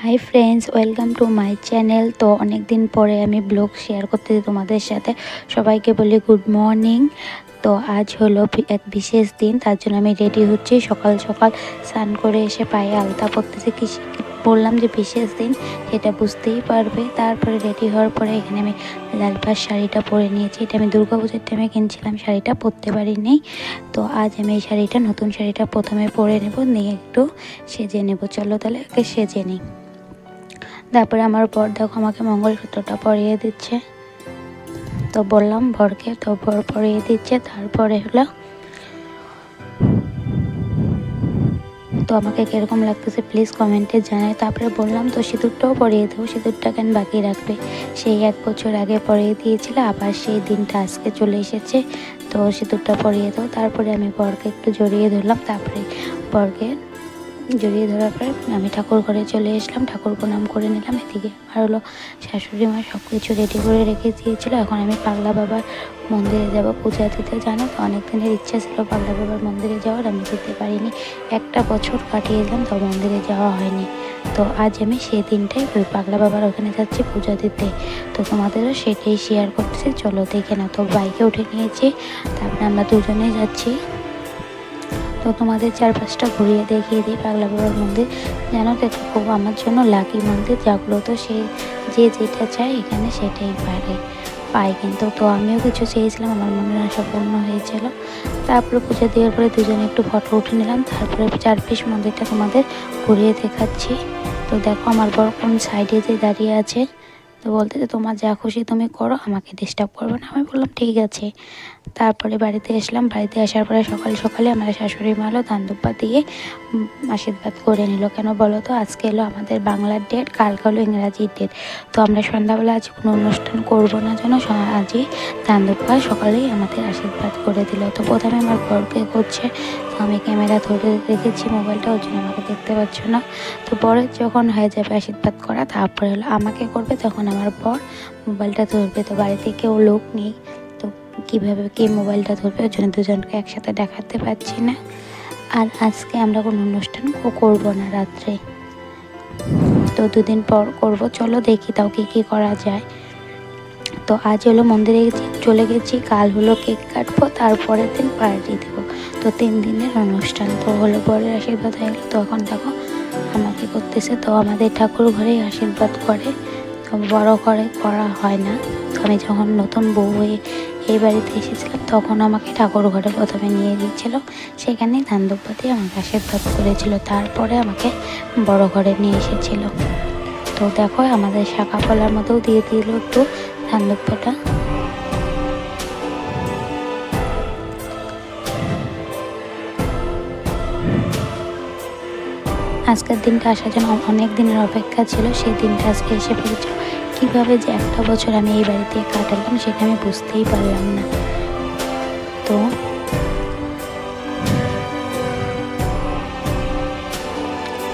Hi friends, welcome to my channel. তো অনেক দিন পরে আমি ব্লগ শেয়ার করতেছি তোমাদের সাথে। সবাইকে বলি গুড মর্নিং। তো আজ হলো এক বিশেষ দিন, তার জন্য আমি রেডি হচ্ছি। সকাল সকাল স্নান করে এসে পায়ে আলতা পরতেছি। কি বললাম যে বিশেষ দিন, সেটা বুঝতেই পারবে। তারপরে রেডি হওয়ার পরে এখানে আমি লাল পাড় শাড়িটা পরে নিয়েছি। এটা আমি দুর্গাপুজোর টাইমে কিনছিলাম, শাড়িটা পরতে পারিনি। তো আজ আমি এই শাড়িটা, নতুন শাড়িটা প্রথমে পরে নেব, নিয়ে একটু সেজে নেব। চলো তাহলে একে সেজে নিই। তারপরে আমার বর দেখো আমাকে মঙ্গলসূত্রটা পরিয়ে দিচ্ছে। তো বললাম বরকে, তো বর পরিয়ে দিচ্ছে। তারপরে হলো তো আমাকে কীরকম লাগতেছে প্লিজ কমেন্টে জানাই। তারপরে বললাম তো সিঁদুরটাও পরিয়ে দেবো, সিঁদুরটা কেন বাকি রাখবে, সেই 1 বছর আগে পরিয়ে দিয়েছিল, আবার সেই দিনটা আজকে চলে এসেছে, তো সিঁদুরটা পরিয়ে দাও। তারপরে আমি বরকে একটু জড়িয়ে ধরলাম। তারপরে বরকে জড়িয়ে ধরার পরে আমি ঠাকুর ঘরে চলে আসলাম, ঠাকুর প্রণাম করে নিলাম। এদিকে আর হলো শাশুড়ি মা সব কিছু রেডি করে রেখে দিয়েছিলো। এখন আমি পাগলা বাবার মন্দিরে যাব পূজা দিতে। জানো তো অনেক দিনের ইচ্ছা ছিল পাগলা বাবার মন্দিরে যাওয়ার, আমি যেতে পারিনি। 1টা বছর কাটিয়ে এলাম, তো মন্দিরে যাওয়া হয়নি। তো আজ আমি সেই দিনটাই ওই পাগলা বাবার ওখানে যাচ্ছি পূজা দিতে। তো তোমাদেরও সেটাই শেয়ার করতেছি, চলো দেখে না। তো বাইকে উঠে নিয়েছি, তারপরে আমরা দুজনে যাচ্ছি। তো তোমাদের চারপাশটা ঘুরিয়ে দেখিয়ে দিই পাগলা বাবার মন্দির। জানো তো এটা খুব আমার জন্য লাকি মন্দির, জাগ্রত। সে যে যেটা চায় এখানে সেটাই পায় কিন্তু। তো আমিও কিছু চেয়েছিলাম, আমার মনের আশা পূর্ণ হয়েছিল। তারপরে পুজো দেওয়ার পরে দুজনে একটু ফটো উঠে নিলাম। তারপরে চারপাশ মন্দিরটা তোমাদের ঘুরিয়ে দেখাচ্ছি। তো দেখো আমার বর কোন সাইডে যে দাঁড়িয়ে আছে। তো বলতে যে তোমার যা খুশি তুমি করো, আমাকে ডিস্টার্ব করবে না। আমি বললাম ঠিক আছে। তারপরে বাড়িতে আসলাম। বাড়িতে আসার পরে সকাল সকালে আমার শাশুড়ি মা হলো ধানদুব্বা দিয়ে আশীর্বাদ করে নিল। কেন বলো তো, আজকে এলো আমাদের বাংলার ডেট, কালকে হলো ইংরাজির ডেট। তো আমরা সন্ধ্যাবেলা আজ কোনো অনুষ্ঠান করবো না, যেন আজই ধানদুব্বা সকালেই আমাদের আশীর্বাদ করে দিল। তো প্রথমে আমার বরকে করছে, তো আমি ক্যামেরা ধরে রেখেছি মোবাইলটা, ওর জন্য আমাকে দেখতে পাচ্ছ না। তো বরের যখন হয়ে যাবে আশীর্বাদ করা, তারপরে হলো আমাকে করবে, তখন আমার বর মোবাইলটা ধরবে। তো বাড়িতে কেউ লোক নেই, তো কীভাবে কে মোবাইলটা ধরবে, ওর জন্য দুজনকে একসাথে দেখাতে পারছি না। আর আজকে আমরা কোনো অনুষ্ঠান করবো না রাত্রে, তো 2 দিন পর করব। চলো দেখি তাও কী করা যায়। তো আজ হলো মন্দিরে চলে গেছি, কাল হলো কেক কাটবো, তারপরের দিন পার্টি দেবো। তো 3 দিনের অনুষ্ঠান। তো হলো বরের আশীর্বাদ হয়ে গেলো। তো এখন দেখো আমাকে করতেছে। তো আমাদের ঠাকুর ঘরেই আশীর্বাদ করে, তো বড় করে করা হয় না। তো আমি যখন নতুন বউ হয়ে এই বাড়িতে এসেছিলাম, তখন আমাকে ঠাকুর ঘরে প্রথমে নিয়ে গিয়েছিলো, সেখানেই ধানদুব্বা দিয়ে আমাকে আশীর্বাদ করেছিল। তারপরে আমাকে বড় ঘরে নিয়ে এসেছিলো। তো দেখো আমাদের শাখা ফলার মতোও দিয়ে দিল একটু ধানদুব্বাটা। আজকের দিনটা আসার জন্য অনেক দিনের অপেক্ষা ছিল, সেই দিনটা আজকে এসে পড়েছিল। কীভাবে যে 1টা বছর আমি এই বাড়িতে কাটালাম সেটা আমি বুঝতেই পারলাম না। তো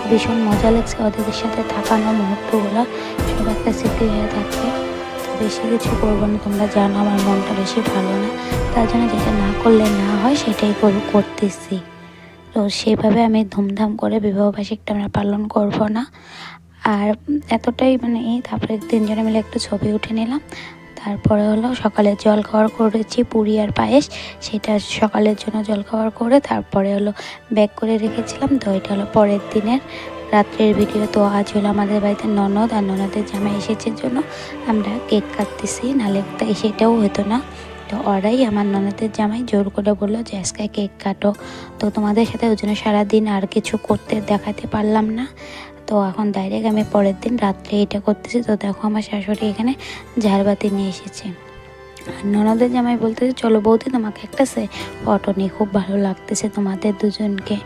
ভীষণ মজা লাগছে ওদের সাথে থাকানো মুহূর্তগুলো, সব একটা স্মৃতি হয়ে থাকবে। তো বেশি কিছু করবো না, তোমরা জানো আমার মনটা বেশি ভালো না, তার জন্য যেটা না করলে না হয় সেটাই করতেছি। তো সেইভাবে আমি ধুমধাম করে বিবাহবার্ষিকটা আমরা পালন করবো না। আর এতটাই তারপরে 3 জনে মিলে একটু ছবি উঠে নিলাম। তারপরে হলো সকালে জলখাবার করেছি পুরি আর পায়েস, সেটা সকালের জন্য জলখাবার করে তারপরে হলো ব্যাগ করে রেখেছিলাম। তো এটা হলো পরের দিনের রাত্রের ভিডিও। তো আজ হলো আমাদের বাড়িতে ননদ আর ননদের জামাই এসেছে জন্য আমরা কেক কাটতেছি, নাহলে সেটাও হতো না। তো ওরাই আমার ননদের জামাই জোর করে বললো যে আজকে কেক কাটো। তো তোমাদের সাথে ওই জন্য সারাদিন আর কিছু করতে দেখাতে পারলাম না। তো এখন ডাইরেক্ট আমি পরের দিন রাত্রে এটা করতেছি। তো দেখো আমার শাশুড়ি এখানে ঝাড়বাতি নিয়ে এসেছে। আর ননদের জামাই বলতেছে চলো বৌদি তোমাকে একটা ফটো নিয়ে, খুব ভালো লাগতেছে তোমাদের দুজনকে।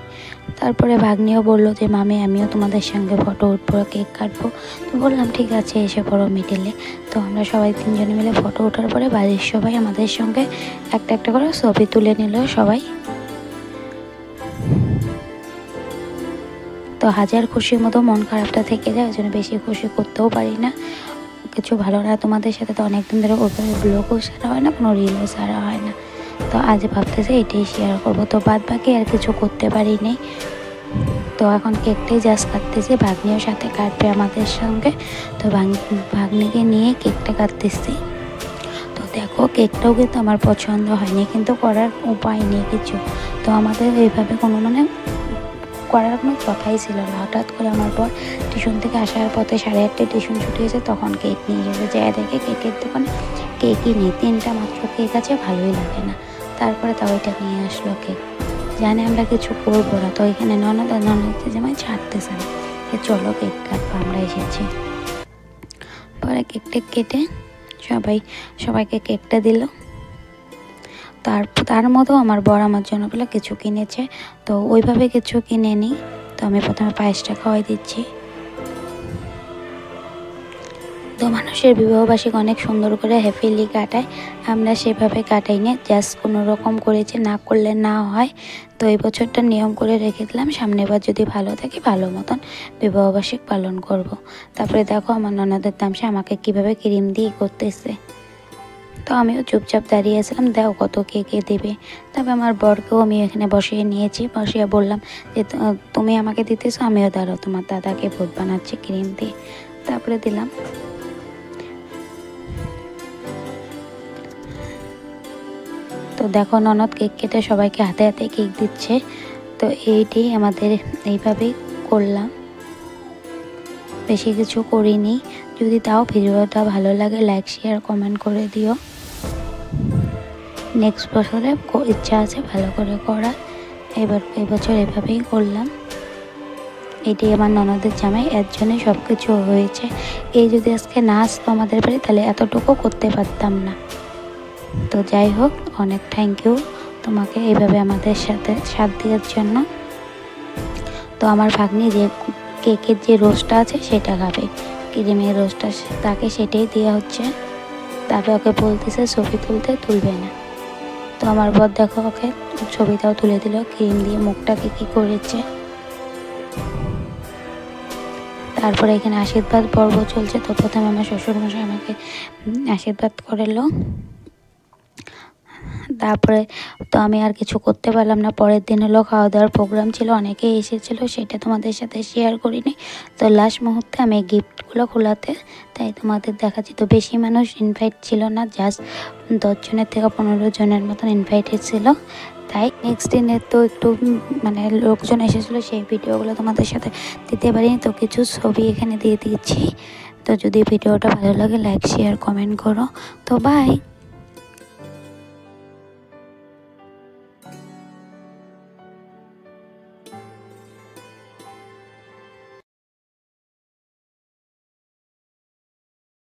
তারপরে ভাগ্নিও বললো যে মামি আমিও তোমাদের সঙ্গে ফটো উঠবো, কেক কাটবো। তো বললাম ঠিক আছে এসে পড়ো মিডিলে। তো আমরা সবাই 3 জনে মিলে ফটো ওঠার পরে বাড়ির সবাই আমাদের সঙ্গে একটা একটা করে ছবি তুলে নিল সবাই। তো হাজার খুশির মতো মন খারাপটা থেকে যায়, ওই জন্য বেশি খুশি করতেও পারি না, কিছু ভালো না। তোমাদের সাথে তো অনেকদিন ধরে ওইভাবে ব্লগও সারা হয় না, কোনো রিলও সারা হয় না। তো আজ ভাবতেছি এটাই শেয়ার করবো। তো বাদ বাকি আর কিছু করতে পারিনি। তো তো এখন কেকটাই জাস্ট কাটতেছি, ভাগ্নিও সাথে কাটবে আমাদের সঙ্গে। তো ভাগ্নিকে নিয়ে কেকটা কাটতেছি। তো দেখো কেকটাও কিন্তু আমার পছন্দ হয়নি, কিন্তু করার উপায় নেই কিছু। তো আমাদের এইভাবে কোনো করার কোনো কথাই ছিল না। হঠাৎ করে আমার পর টিউশন থেকে আসার পথে 8:30 টিউশন ছুটি হয়েছে, তখন কেক নিয়ে গেছে। যায় দেখে কেকের দোকানে কেকই নেই, 3টা মাত্র কেক আছে, ভালোই লাগে না। তারপরে তাও এটা নিয়ে আসলো কেক, জানে আমরা কিছু করবো না। তো এখানে ননদ জামাই ছাড়তেছে না, চলো কেক কাটবো, আমরা এসেছি। পরে কেকটা কেটে সবাইকে কেকটা দিল। তার মধ্যেও আমার বর আমার জন্য বলে কিছু কিনেছে, তো ওইভাবে কিছু কিনে নিই। তো আমি প্রথমে পায়েসটা খাওয়াই দিচ্ছি। তো মানুষের বিবাহবার্ষিকী অনেক সুন্দর করে হ্যাপিলি কাটায়, আমরা সেভাবে কাটাই না, জাস্ট কোনো রকম করেছি, না করলে না হয়। তো এই বছরটা নিয়ম করে রেখে দিলাম, সামনের বার যদি ভালো থাকি ভালো মতন বিবাহবার্ষিকী পালন করব। তারপরে দেখো আমার ননদের তামসা আমাকে কিভাবে ক্রিম দিয়ে করতেছে। তো আমিও চুপচাপ দাঁড়িয়েছিলাম, দেখো কত কে দেবে। তবে আমার বরকেও আমি এখানে বসিয়ে নিয়েছি, বসিয়ে বললাম যে তুমি আমাকে দিতেছো, আমিও দাঁড়াও তোমার দাদাকে ভূত বানাচ্ছি ক্রিম দিয়ে। তারপরে দিলাম। তো দেখো ননদ কেক কেটে সবাইকে হাতে হাতে কেক দিচ্ছে। তো এইটাই আমাদের এইভাবেই করলাম, বেশি কিছু করিনি। যদি তাও ভিডিওটা ভালো লাগে লাইক শেয়ার কমেন্ট করে দিও। নেক্সট বছরে ইচ্ছা আছে ভালো করে করার, এই বছর এভাবেই করলাম। এটাই আমার ননদের জামাই, এর জন্যই সব কিছু হয়েছে। এই যদি আজকে না আসতো আমাদের বাড়ি, তাহলে এতটুকু করতে পারতাম না। তো যাই হোক, অনেক থ্যাংক ইউ তোমাকে এইভাবে আমাদের সাথে সাথ দেওয়ার জন্য। তো আমার ভাগ্নি যে কেকের যে রোস্টটা আছে সেটা খাবে, ক্রিমের রোস্টটা, তাকে সেটাই দেওয়া হচ্ছে। তারপরে ওকে বলতেছে ছবি তুলবে না। তো আমার বর দেখো ওকে ছবিটাও তুলে দিল, ক্রিম দিয়ে মুখটাকে কী করেছে। তারপরে এখানে আশীর্বাদ পর্ব চলছে। তো প্রথমে আমার শ্বশুরমশাই আমাকে আশীর্বাদ করলো। তারপরে তো আমি আর কিছু করতে পারলাম না। পরের দিন হলো খাওয়া দাওয়ার প্রোগ্রাম ছিল, অনেকেই এসেছিলো, সেটা তোমাদের সাথে শেয়ার করিনি। তো লাস্ট মুহূর্তে আমি গিফটগুলো খোলাতে তাই তোমাদের দেখাচ্ছি। তো বেশি মানুষ ইনভাইট ছিল না, জাস্ট 10 জনের থেকে 15 জনের মতন ইনভাইটেড ছিল। তাই নেক্সট দিনে তো একটু লোকজন এসেছিলো, সেই ভিডিওগুলো তোমাদের সাথে দিতে পারিনি। তো কিছু ছবি এখানে দিয়ে দিয়েছি। তো যদি ভিডিওটা ভালো লাগে লাইক শেয়ার কমেন্ট করো। তো বাই।